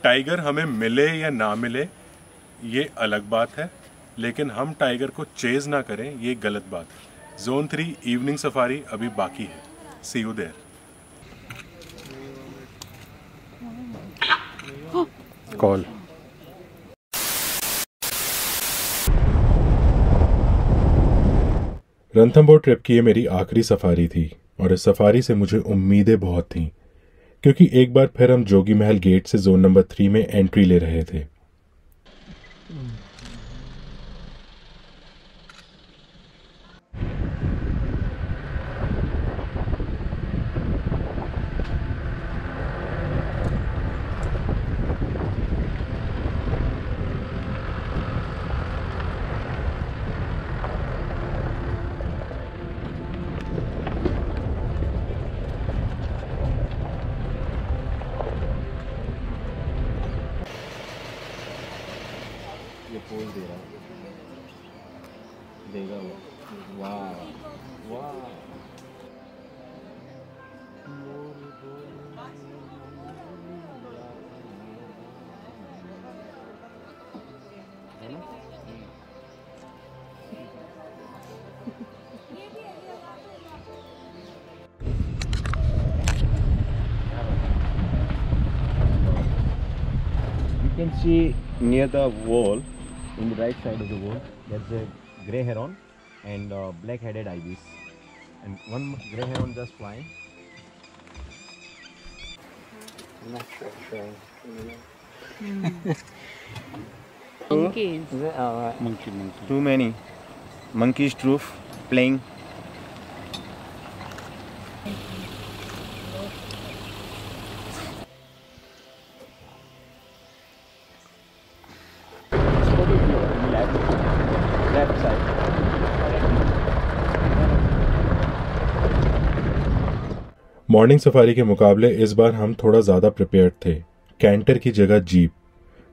Tiger हमें मिले या ना मिले ये अलग बात है, लेकिन हम टाइगर को चेज ना करें ये गलत बात है। जोन 3 इवनिंग सफारी अभी बाकी है। See you there. Call. Ranthambore trip की ये मेरी आखिरी सफारी थी और इस सफारी से मुझे उम्मीदें बहुत थीं, क्योंकि एक बार फिर हम जोगी महल गेट से जोन नंबर 3 में एंट्री ले रहे थे। ये पोज दे रहा है, देगा वो। वाह वाह, है ना? You can see near the wall, in the right side of the wall, there's a grey heron and black-headed ibis, and one grey heron just flying. Monkeys. Monkey. Too many monkeys. Truth playing. Left side. Morning safari के मुकाबले इस बार हम थोड़ा ज़्यादा prepared थे। Canter की जगह jeep,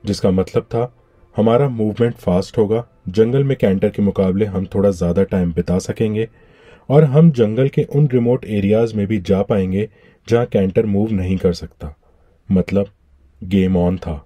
जिसका मतलब था हमारा मूवमेंट फास्ट होगा, जंगल में कैंटर के मुकाबले हम थोड़ा ज़्यादा टाइम बिता सकेंगे और हम जंगल के उन रिमोट एरियाज में भी जा पाएंगे जहां कैंटर मूव नहीं कर सकता। मतलब गेम ऑन था।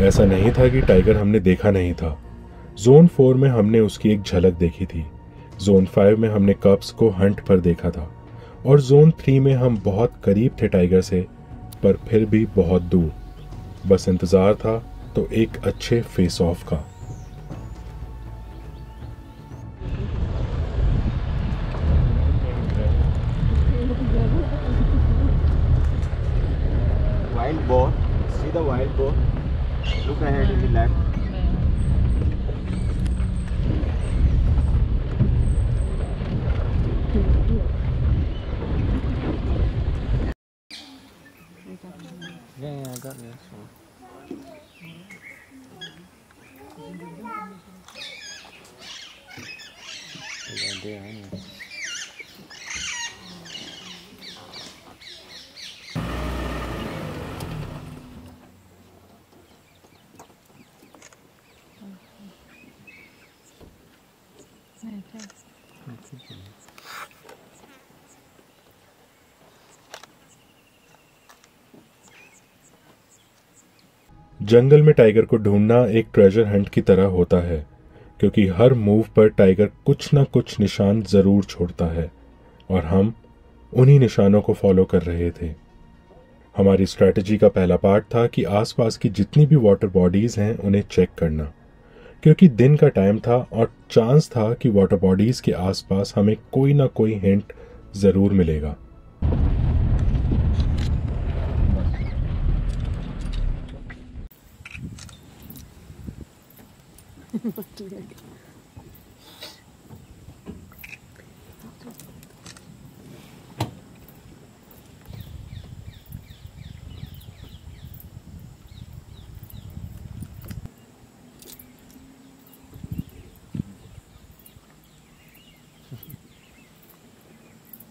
ऐसा नहीं था कि टाइगर हमने देखा नहीं था। जोन 4 में हमने उसकी एक झलक देखी थी, जोन 5 में हमने कप्स को हंट पर देखा था और जोन 3 में हम बहुत करीब थे टाइगर से, पर फिर भी बहुत दूर। बस इंतजार था तो एक अच्छे फेस ऑफ का। Wild boar. See the wild boar. Look ahead in the left. Yeah, I got this one. There, anyway. जंगल में टाइगर को ढूंढना एक ट्रेजर हंट की तरह होता है, क्योंकि हर मूव पर टाइगर कुछ ना कुछ निशान जरूर छोड़ता है और हम उन्हीं निशानों को फॉलो कर रहे थे। हमारी स्ट्रैटेजी का पहला पार्ट था कि आसपास की जितनी भी वाटर बॉडीज हैं उन्हें चेक करना, क्योंकि दिन का टाइम था और चांस था कि वाटर बॉडीज के आसपास हमें कोई ना कोई हिंट जरूर मिलेगा।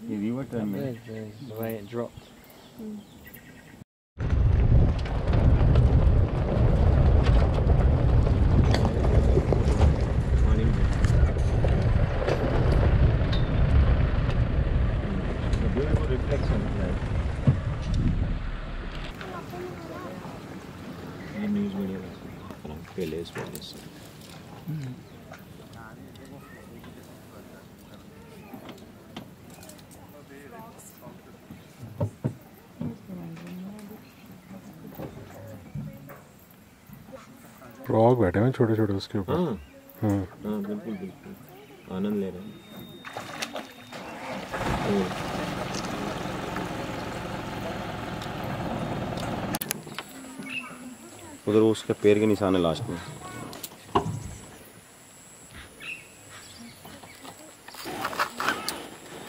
ये रिवर टर्न में The way it dropped. पानी में beautiful reflection like ये न्यूज़ मीडिया में पैलेस फ्रॉग बैठे हैं छोटे छोटे उसके ऊपर। हाँ बिल्कुल बिल्कुल आनंद ले रहे हैं। उधर वो उसके पैर के निशान है लास्ट में।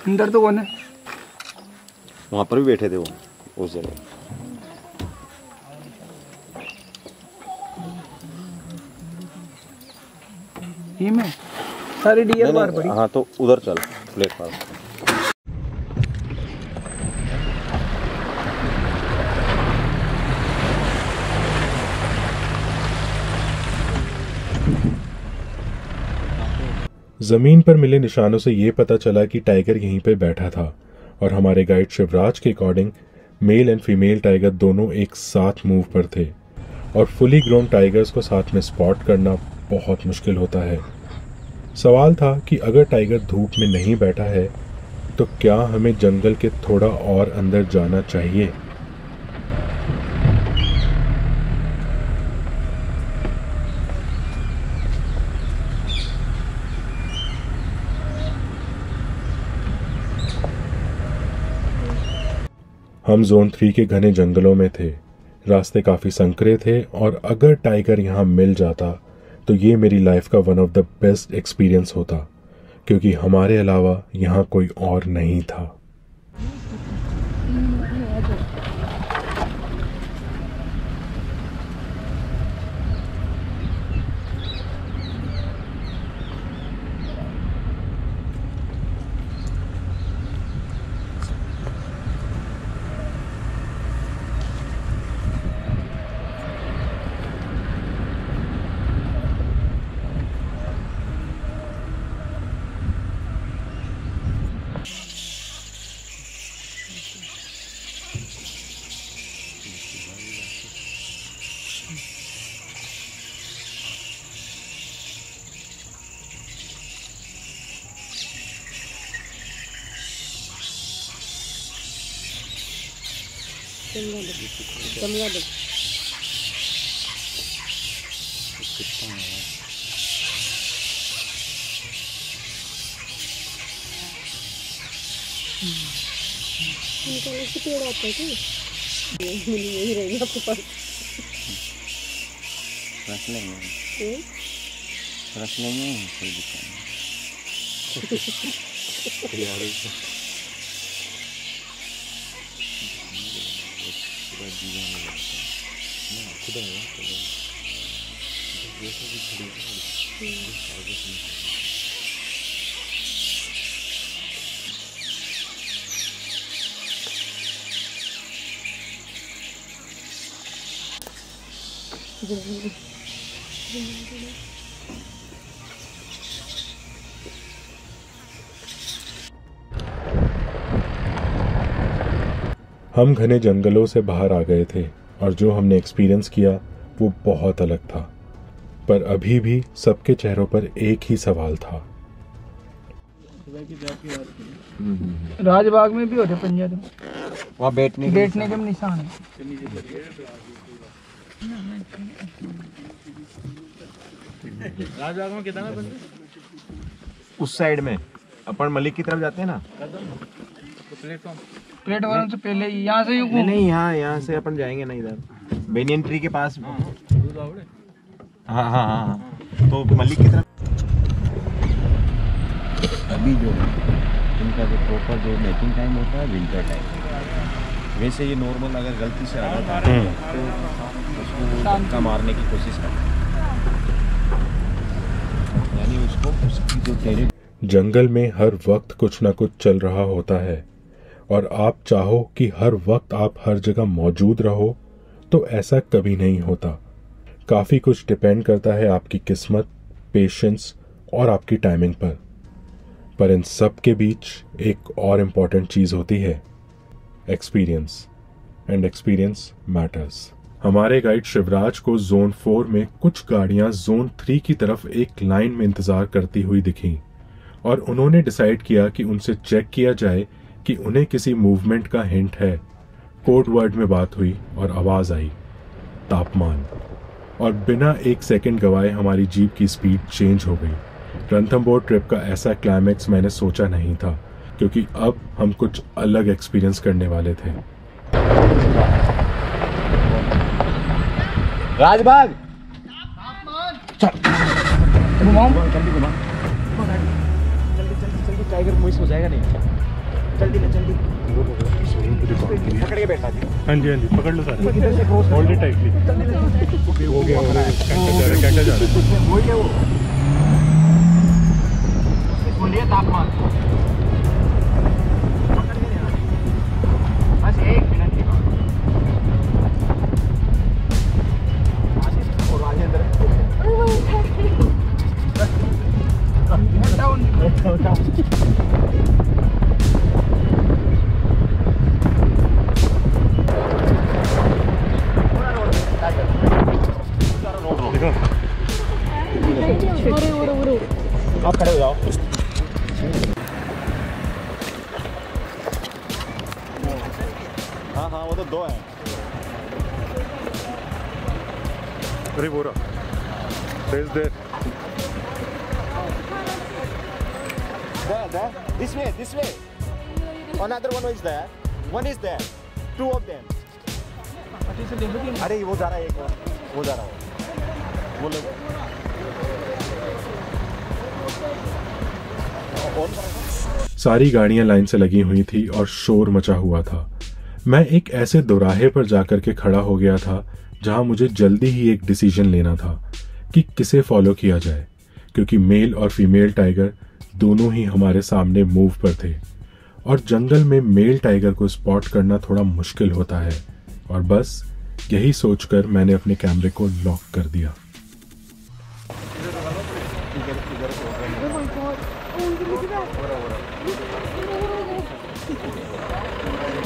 अंदर तो कौन है? वहाँ पर भी बैठे थे वो उस जगह। ये में सारी डियर बार पड़ी। हाँ तो उधर चल प्लेटफॉर्म। जमीन पर मिले निशानों से ये पता चला कि टाइगर यहीं पे बैठा था और हमारे गाइड शिवराज के according male and female tiger दोनों एक साथ मूव पर थे और फुली ग्रोन टाइगर्स को साथ में स्पॉट करना बहुत मुश्किल होता है। सवाल था कि अगर टाइगर धूप में नहीं बैठा है तो क्या हमें जंगल के थोड़ा और अंदर जाना चाहिए। हम जोन 3 के घने जंगलों में थे। रास्ते काफ़ी संकरे थे और अगर टाइगर यहाँ मिल जाता तो ये मेरी लाइफ का one of the best experience होता, क्योंकि हमारे अलावा यहाँ कोई और नहीं था। रख लेंगे कोई दिक्कत हम घने जंगलों से बाहर आ गए थे और जो हमने एक्सपीरियंस किया वो बहुत अलग था, पर अभी भी सबके चेहरों पर एक ही सवाल था। राजबाग में भी होते पंजे तो वहाँ बैठने के निशान है। राजबाग में कितना पंजे? उस साइड में अपन मलिक की तरफ जाते हैं ना, प्लेटफॉर्म से पहले यहाँ से नहीं यहाँ से अपन जाएंगे ना, इधर बेनियन ट्री के पास। हाँ हाँ हाँ हाँ। तो मलिक की तरफ अभी जो है इनका जो प्रॉपर जो मैचिंग टाइम होता है विंटर टाइम। वैसे ये नॉर्मल अगर गलती से आ जाता है तो उसको धक्का मारने की कोशिश करते हैं, यानी उसको उसकी जो टेरिटरी। जंगल में हर वक्त कुछ ना कुछ चल रहा होता है और आप चाहो कि हर वक्त आप हर जगह मौजूद रहो तो ऐसा कभी नहीं होता। काफ़ी कुछ डिपेंड करता है आपकी किस्मत, पेशेंस और आपकी टाइमिंग पर इन सब के बीच एक और इम्पॉर्टेंट चीज़ होती है, एक्सपीरियंस। And experience matters. हमारे गाइड शिवराज को जोन 4 में कुछ गाड़ियां जोन 3 की तरफ एक लाइन में इंतज़ार करती हुई दिखीं और उन्होंने डिसाइड किया कि उनसे चेक किया जाए कि उन्हें किसी मूवमेंट का हिंट है। कोड वर्ड में बात हुई और आवाज़ आई, तापमान। और बिना एक सेकंड गवाए हमारी जीप की स्पीड चेंज हो गई। रणथंबोर ट्रिप का ऐसा क्लाइमैक्स मैंने सोचा नहीं था, क्योंकि अब हम कुछ अलग एक्सपीरियंस करने वाले थे। राजबाग जल्दी घुमा जल्दी टाइगर मिस हो जाएगा नहीं। जल्दी ना जल्दी पकड़ के बैठा जी। हाँ जी हाँ जी, पकड़ लो सारे। इधर से क्रॉस होल्ड इट टाइटली। हो गया कैंटर जा रहा है। हो गया वो। बोलिए तापमान बस 1 मिनट की बात। और आगे अंदर आप खड़े हो जाओ। हाँ हाँ वो तो 2 हैं। अरे बोरा देर There. This way. Another one is there. One is there. 2 of them. अरे वो जा रहा है, एक और वो जा रहा है। वो लोग सारी गाड़ियां लाइन से लगी हुई थी और शोर मचा हुआ था। मैं एक ऐसे दोराहे पर जाकर के खड़ा हो गया था जहां मुझे जल्दी ही एक डिसीजन लेना था कि किसे फॉलो किया जाए, क्योंकि मेल और फीमेल टाइगर दोनों ही हमारे सामने मूव पर थे और जंगल में मेल टाइगर को स्पॉट करना थोड़ा मुश्किल होता है। और बस यही सोचकर मैंने अपने कैमरे को लॉक कर दिया।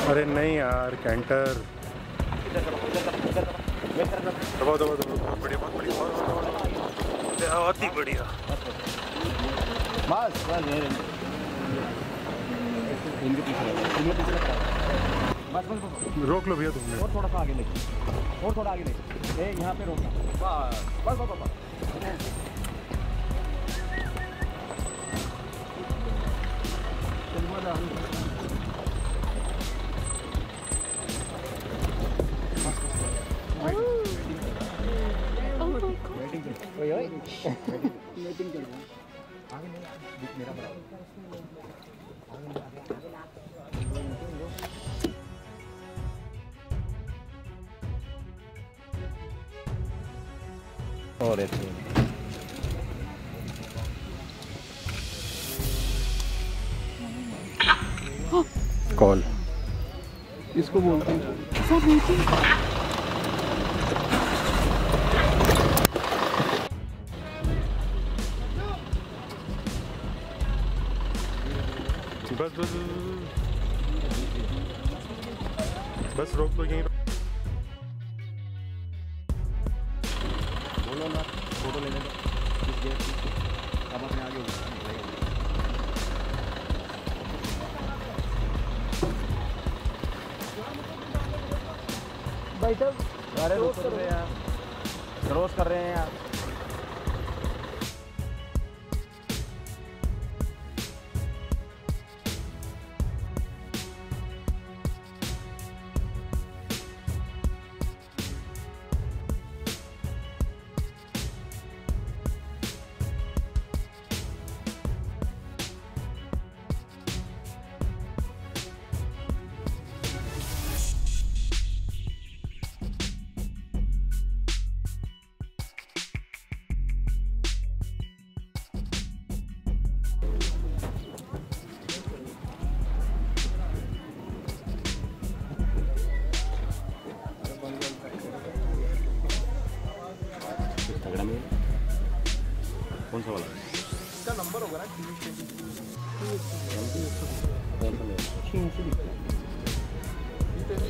अरे नहीं यार, कैंटर दबाओ बहुत बढ़िया बहुत ही बढ़िया। बस इनके पीछे बस रोक लो भैया तुमने। और थोड़ा सा आगे लेके, और थोड़ा आगे लेके, यहाँ पे रोकना। बस और ऐसे कॉल इसको बोलते हैं बस रोक दो यहीं। बोलो ना, फोटो लेने दो। अब अपने आगे बैठो। अरे क्रॉस कर रहे हैं यार, क्रॉस कर रहे हैं यार। तगड़ा में कौन सा वाला इसका नंबर होगा ना 322 कौन सा लेना?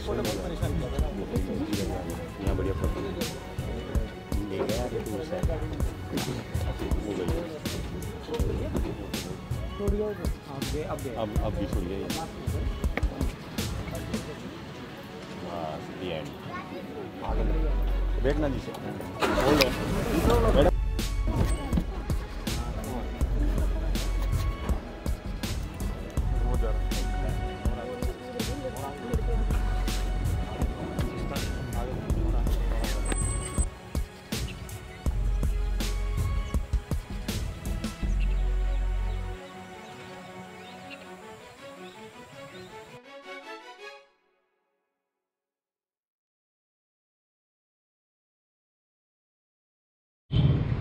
बहुत परेशान किया था यहाँ बढ़िया फोटो ले गया यार ये दूर से वो गई अब भी सुन गए एंड आगे बैठना जी से बोल रहे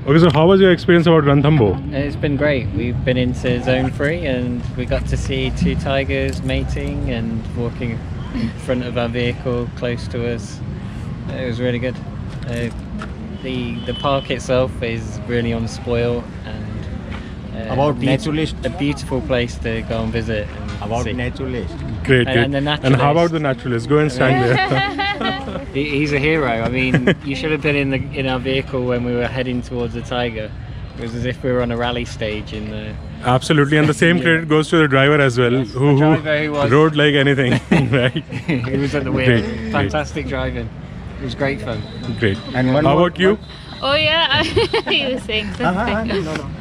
Okay, so how was your experience about Ranthambore? It's been great. We've been into Zone 3 and we got to see 2 tigers mating and walking in front of our vehicle close to us. It was really good. The park itself is really on spoil and About naturalist. a beautiful place to go and visit. And about see. naturalist Great, great. And the And how about naturalist. the naturalist? Go and stand there. He's a hero. I mean, you should have been in our vehicle when we were heading towards the tiger. It was as if we were on a rally stage in the. Absolutely, and the same credit goes to the driver as well, who driver who was- rode like anything, right? He was at the wheel. Great, Fantastic driving. It was great fun. Great. and one How more- about you? Oh yeah, you were saying something.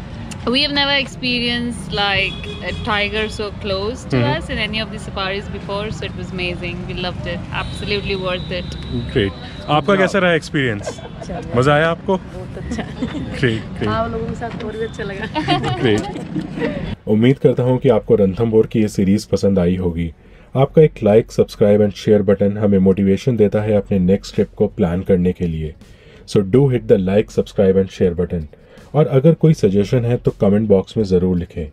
We have never experienced like a tiger so close to us in any of the safaris before, so it was amazing. We loved it. Absolutely worth it. Great. आपका कैसा रहा experience? मजा आया आपको? बहुत अच्छा Great, great. आप लोगों के साथ और भी अच्छा लगा Great. उम्मीद करता हूँ कि आपको रणथंभौर की ये सीरीज पसंद आई होगी। आपका एक like, subscribe and share button हमें मोटिवेशन देता है अपने नेक्स्ट ट्रिप को प्लान करने के लिए। So do hit the like, subscribe and share button. और अगर कोई सजेशन है तो कमेंट बॉक्स में ज़रूर लिखें।